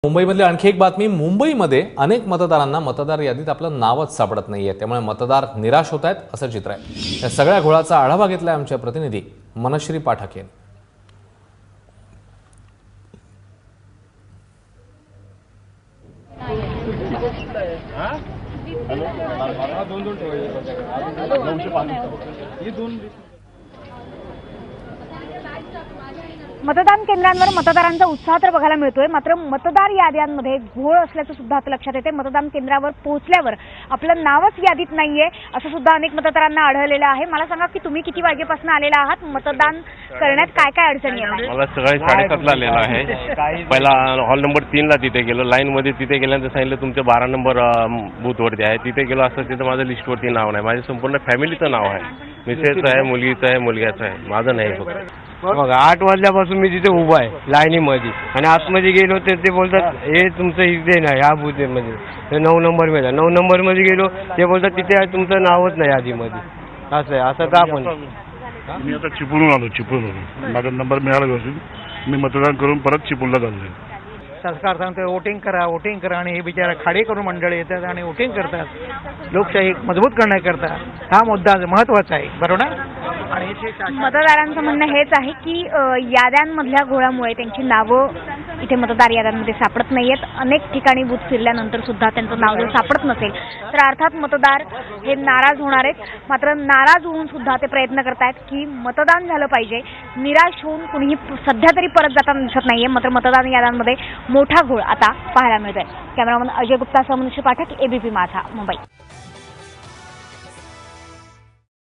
मुंबईमधली आणखी एक बातमी. मुंबईमध्ये अनेक मतदारांना मतदार यादीत आपलं नावच सापडत नाहीये, त्यामुळे मतदार निराश होत आहेत असं चित्र आहे. या सगळ्या घोळाचा आढावा घेतलाय आमच्या प्रतिनिधी मनश्री पाठक यांनी. मतदान केंद्रांवर मतदारांचा उत्साह तर बघायला मिळतोय, मात्र मतदार याद्यांमध्ये घोळ असल्याचं सुद्धा आता लक्षात येते. मतदान केंद्रावर पोहोचल्यावर आपलं नावच यादीत नाहीये असं सुद्धा अनेक मतदारांना आढळलेलं आहे. मला सांगा की तुम्ही किती वाजेपासून आलेला आहात, मतदान करण्यात काय काय अडचणी येतात? मला सकाळी 7:30ला आलेला आहे. पहिला हॉल नंबर 3ला तिथे गेलो. लाईन मध्ये तिथे गेल्यानंतर सांगितलं तुमचं 12 नंबर बूथ वरती आहे. तिथे गेलो असं तिथं माझं लिस्टवरती नाव नाही. माझ्या संपूर्ण फॅमिलीचं नाव आहे. मिसेसचं आहे, मुलगीचं आहे, मुलग्याचं आहे, माझं नाही फक्त. बघा 8 वाजल्यापासून मी तिथे उभा आहे लाईनीमध्ये आणि आतमध्ये गेलो तर ते बोलतात हे तुमचं इथे नाही ह्या बूथमध्ये. तर 9 नंबर मिळाला. 9 नंबरमध्ये गेलो ते बोलतात तिथे तुमचं नावच नाही यादीमध्ये. असं आहे. असं का पण मी आता चिपळूण आलो. चिपळूण माझा नंबर मिळाला व्यवस्थित. मी मतदान करून परत चिपळूणला चाललोय. सरकार सांगतोय वोटिंग करा आणि हे बिचारा खाडे करून मंडळी येतात आणि वोटिंग करतात. लोकशाही मजबूत करण्याकरता हा मुद्दा महत्वाचा आहे, बरोबर ना? आणि मतदारांचं म्हणणं हेच आहे की याद्यांमधल्या घोळामुळे त्यांची नावं इथे मतदार याद्यांमध्ये सापडत नाहीयेत. अनेक ठिकाणी बूथ फिरल्यानंतर सुद्धा त्यांचं नाव जर सापडत नसेल तर अर्थात मतदार हे नाराज होणार आहेत. मात्र नाराज होऊन सुद्धा ते प्रयत्न करतायत की मतदान झालं पाहिजे. निराश होऊन कुणीही सध्या तरी परत जाताना दिसत नाहीये. मात्र मतदान याद्यांमध्ये मोठा घोळ आता पाहायला मिळतोय. कॅमेरामन अजय गुप्ता सह मनश्री पाठक, एबीपी माझा, मुंबई.